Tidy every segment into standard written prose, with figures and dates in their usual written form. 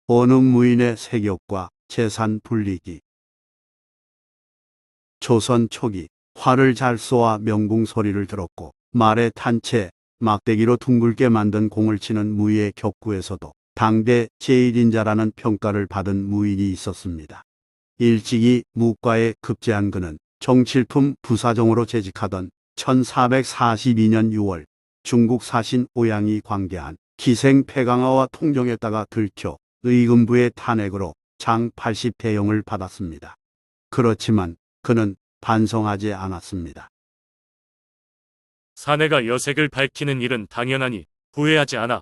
어느 무인의 세격과 재산 불리기. 조선 초기 활을 잘 쏘아 명궁 소리를 들었고 말에 탄 채 막대기로 둥글게 만든 공을 치는 무의의 격구에서도 당대 제1인자라는 평가를 받은 무인이 있었습니다. 일찍이 무과에 급제한 그는 정칠품 부사정으로 재직하던 1442년 6월 중국 사신 오양이 관계한 기생 패강하와 통정했다가 들켜 의금부의 탄핵으로 장 80대형을 받았습니다. 그렇지만 그는 반성하지 않았습니다. 사내가 여색을 밝히는 일은 당연하니 후회하지 않아.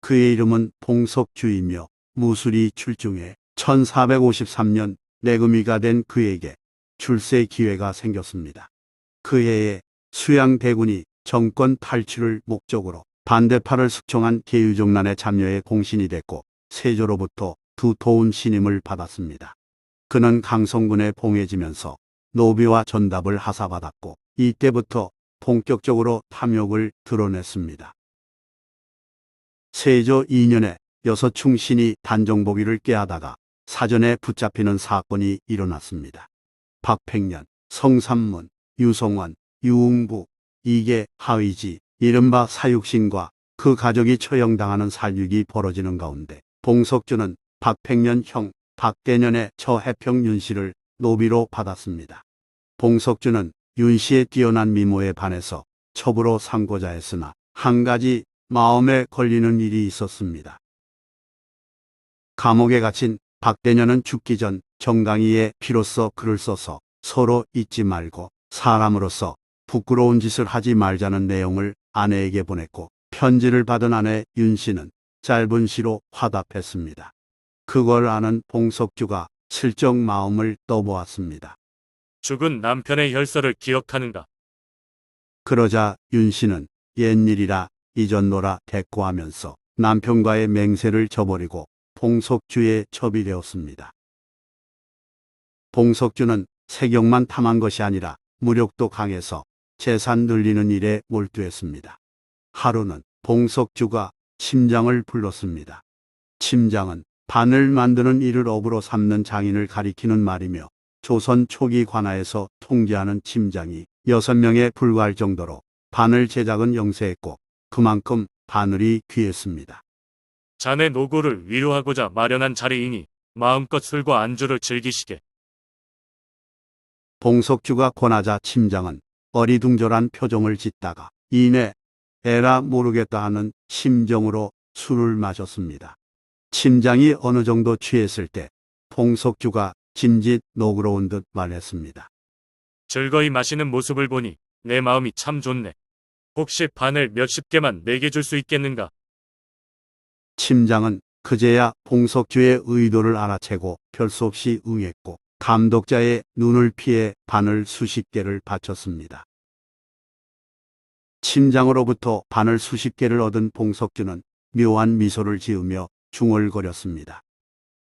그의 이름은 봉석주이며 무술이 출중해 1453년 내금위가 된 그에게 출세 기회가 생겼습니다. 그 해에 수양대군이 정권 탈출을 목적으로 반대파를 숙청한 계유정난에 참여해 공신이 됐고 세조로부터 두터운 신임을 받았습니다. 그는 강성군에 봉해지면서 노비와 전답을 하사받았고 이때부터 본격적으로 탐욕을 드러냈습니다. 세조 2년에 여서충신이 단정보기를 꾀하다가 사전에 붙잡히는 사건이 일어났습니다. 박팽년, 성삼문, 유성원, 유웅부, 이계, 하의지, 이른바 사육신과 그 가족이 처형당하는 살육이 벌어지는 가운데 봉석주는 박팽년 형 박대년의 처해평 윤씨를 노비로 받았습니다. 봉석주는 윤씨의 뛰어난 미모에 반해서 첩으로 삼고자 했으나 한 가지 마음에 걸리는 일이 있었습니다. 감옥에 갇힌 박대년은 죽기 전 정강이의 피로써 글을 써서 서로 잊지 말고 사람으로서 부끄러운 짓을 하지 말자는 내용을 아내에게 보냈고 편지를 받은 아내 윤씨는 짧은 시로 화답했습니다. 그걸 아는 봉석주가 슬쩍 마음을 떠보았습니다. 죽은 남편의 혈서를 기억하는가? 그러자 윤씨는 옛일이라 잊었노라 대꾸하면서 남편과의 맹세를 저버리고 봉석주의 첩이 되었습니다. 봉석주는 세경만 탐한 것이 아니라 무력도 강해서 재산 늘리는 일에 몰두했습니다. 하루는 봉석주가 침장을 불렀습니다. 침장은 바늘 만드는 일을 업으로 삼는 장인을 가리키는 말이며 조선 초기 관아에서 통제하는 침장이 6명에 불과할 정도로 바늘 제작은 영세했고 그만큼 바늘이 귀했습니다. 자네 노고를 위로하고자 마련한 자리이니 마음껏 술과 안주를 즐기시게. 봉석주가 권하자 침장은 어리둥절한 표정을 짓다가 이내 에라 모르겠다 하는 심정으로 술을 마셨습니다. 침장이 어느 정도 취했을 때 봉석주가 짐짓 노그러운 듯 말했습니다. 즐거이 마시는 모습을 보니 내 마음이 참 좋네. 혹시 바늘 몇십 개만 내게 줄 수 있겠는가? 침장은 그제야 봉석주의 의도를 알아채고 별 수 없이 응했고 감독자의 눈을 피해 바늘 수십 개를 바쳤습니다. 침장으로부터 바늘 수십 개를 얻은 봉석주는 묘한 미소를 지으며 중얼거렸습니다.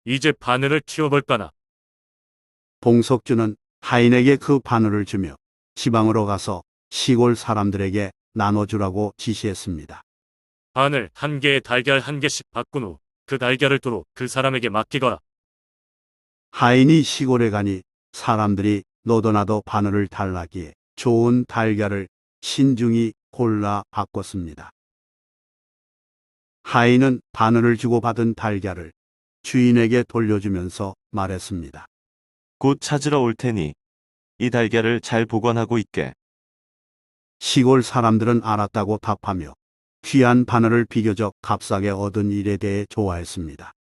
이제 바늘을 튀어볼까나. 봉석주는 하인에게 그 바늘을 주며 지방으로 가서 시골 사람들에게 나눠주라고 지시했습니다. 바늘 한 개에 달걀 한 개씩 바꾼 후 그 달걀을 두루 그 사람에게 맡기거라. 하인이 시골에 가니 사람들이 너도 나도 바늘을 달라기에 좋은 달걀을 신중히 골라 바꿨습니다. 하인은 바늘을 주고 받은 달걀을 주인에게 돌려주면서 말했습니다. 곧 찾으러 올 테니 이 달걀을 잘 보관하고 있게. 시골 사람들은 알았다고 답하며 귀한 바늘을 비교적 값싸게 얻은 일에 대해 좋아했습니다.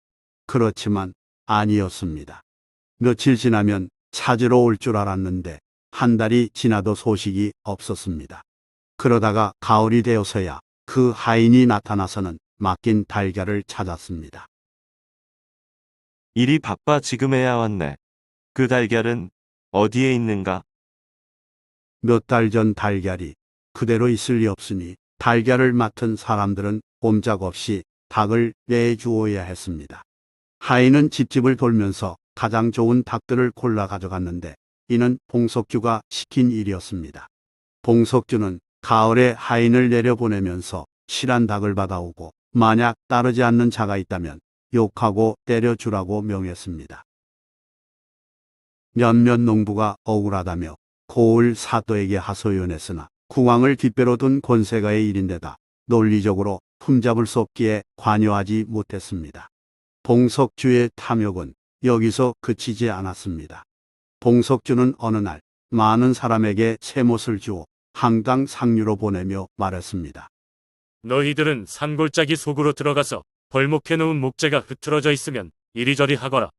그렇지만 아니었습니다. 며칠 지나면 찾으러 올 줄 알았는데 한 달이 지나도 소식이 없었습니다. 그러다가 가을이 되어서야 그 하인이 나타나서는 맡긴 달걀을 찾았습니다. 일이 바빠 지금에야 왔네. 그 달걀은 어디에 있는가? 몇 달 전 달걀이 그대로 있을 리 없으니 달걀을 맡은 사람들은 꼼짝없이 닭을 내주어야 했습니다. 하인은 집집을 돌면서 가장 좋은 닭들을 골라 가져갔는데 이는 봉석주가 시킨 일이었습니다. 봉석주는 가을에 하인을 내려보내면서 실한 닭을 받아오고 만약 따르지 않는 자가 있다면 욕하고 때려주라고 명했습니다. 몇몇 농부가 억울하다며 고을 사또에게 하소연했으나 국왕을 뒷배로 둔 권세가의 일인데다 논리적으로 흠잡을 수 없기에 관여하지 못했습니다. 봉석주의 탐욕은 여기서 그치지 않았습니다. 봉석주는 어느 날 많은 사람에게 세못을 주어 한강 상류로 보내며 말했습니다. 너희들은 산골짜기 속으로 들어가서 벌목해놓은 목재가 흐트러져 있으면 이리저리 하거라.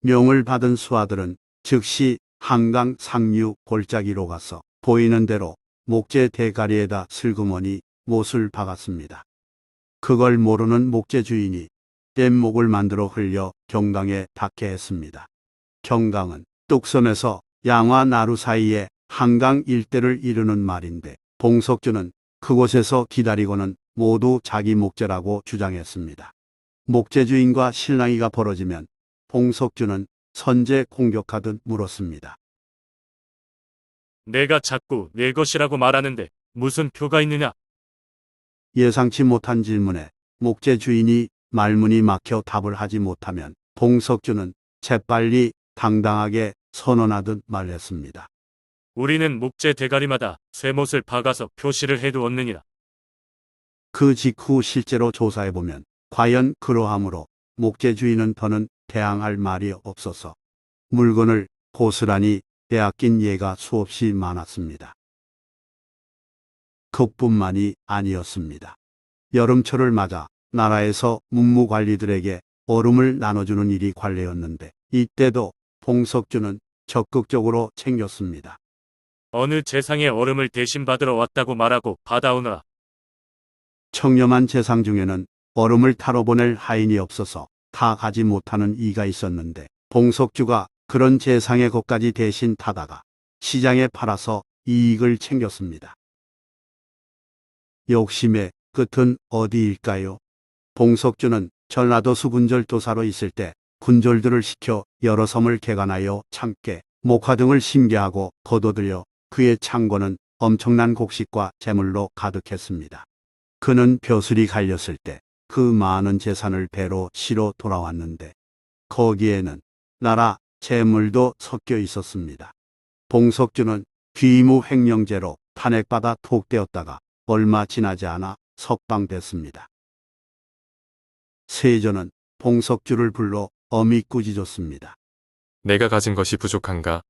명을 받은 수하들은 즉시 한강 상류 골짜기로 가서 보이는 대로 목재 대가리에다 슬그머니 못을 박았습니다. 그걸 모르는 목재 주인이 뗏목을 만들어 흘려 경강에 닿게 했습니다. 경강은 뚝섬에서 양화 나루 사이에 한강 일대를 이루는 말인데 봉석주는 그곳에서 기다리고는 모두 자기 목재라고 주장했습니다. 목재 주인과 실랑이가 벌어지면 봉석주는 선제 공격하듯 물었습니다. 내가 자꾸 내 것이라고 말하는데 무슨 표가 있느냐? 예상치 못한 질문에 목재 주인이 말문이 막혀 답을 하지 못하면 봉석주는 재빨리 당당하게 선언하듯 말했습니다. 우리는 목재 대가리마다 쇠못을 박아서 표시를 해두었느니라. 그 직후 실제로 조사해보면 과연 그러하므로 목재 주인은 더는 대항할 말이 없어서 물건을 고스란히 빼앗긴 예가 수없이 많았습니다. 그뿐만이 아니었습니다. 여름철을 맞아 나라에서 문무관리들에게 얼음을 나눠주는 일이 관례였는데 이때도 봉석주는 적극적으로 챙겼습니다. 어느 재상의 얼음을 대신 받으러 왔다고 말하고 받아오너라. 청렴한 재상 중에는 얼음을 타러 보낼 하인이 없어서 다 가지 못하는 이가 있었는데 봉석주가 그런 재상의 것까지 대신 타다가 시장에 팔아서 이익을 챙겼습니다. 욕심의 끝은 어디일까요? 봉석주는 전라도 수군절도사로 있을 때 군졸들을 시켜 여러 섬을 개간하여 참깨, 목화 등을 심게하고 거둬들여 그의 창고는 엄청난 곡식과 재물로 가득했습니다. 그는 벼슬이 갈렸을 때 그 많은 재산을 배로 실어 돌아왔는데 거기에는 나라 재물도 섞여 있었습니다. 봉석주는 귀무 횡령죄로 탄핵받아 톡되었다가 얼마 지나지 않아 석방됐습니다. 세조는 봉석주를 불러 엄히 꾸짖었습니다. 내가 가진 것이 부족한가?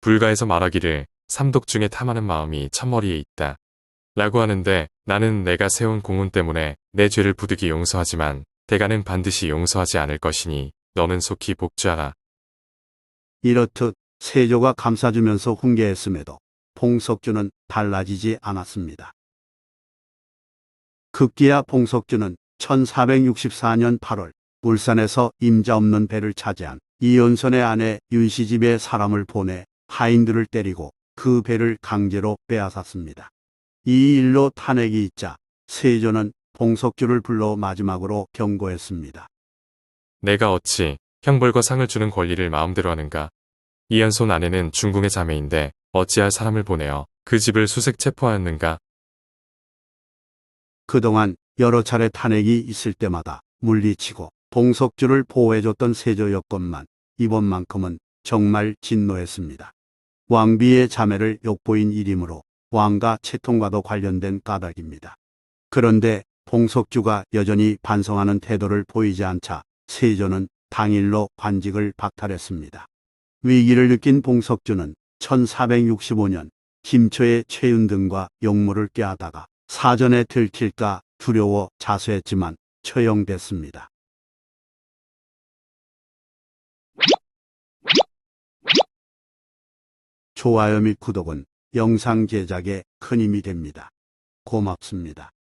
불가에서 말하기를 삼독 중에 탐하는 마음이 첫머리에 있다. 라고 하는데 나는 내가 세운 공훈 때문에 내 죄를 부득이 용서하지만 대가는 반드시 용서하지 않을 것이니 너는 속히 복주하라. 이렇듯 세조가 감싸주면서 훈계했음에도 봉석주는 달라지지 않았습니다. 급기야 봉석주는 1464년 8월 울산에서 임자 없는 배를 차지한 이연선의 아내 윤씨 집에 사람을 보내 하인들을 때리고 그 배를 강제로 빼앗았습니다. 이 일로 탄핵이 있자 세조는 봉석주를 불러 마지막으로 경고했습니다. 내가 어찌 형벌과 상을 주는 권리를 마음대로 하는가? 이연손 아내는 중궁의 자매인데 어찌할 사람을 보내어 그 집을 수색 체포하였는가? 그동안 여러 차례 탄핵이 있을 때마다 물리치고 봉석주를 보호해줬던 세조였건만 이번만큼은 정말 진노했습니다. 왕비의 자매를 욕보인 일이므로 왕가 채통과도 관련된 까닭입니다. 그런데 봉석주가 여전히 반성하는 태도를 보이지 않자 세조는 당일로 관직을 박탈했습니다. 위기를 느낀 봉석주는 1465년 김초의 최윤등과 용모를 꾀하다가 사전에 들킬까 두려워 자수했지만 처형됐습니다. 좋아요 및 구독은 영상 제작에 큰 힘이 됩니다. 고맙습니다.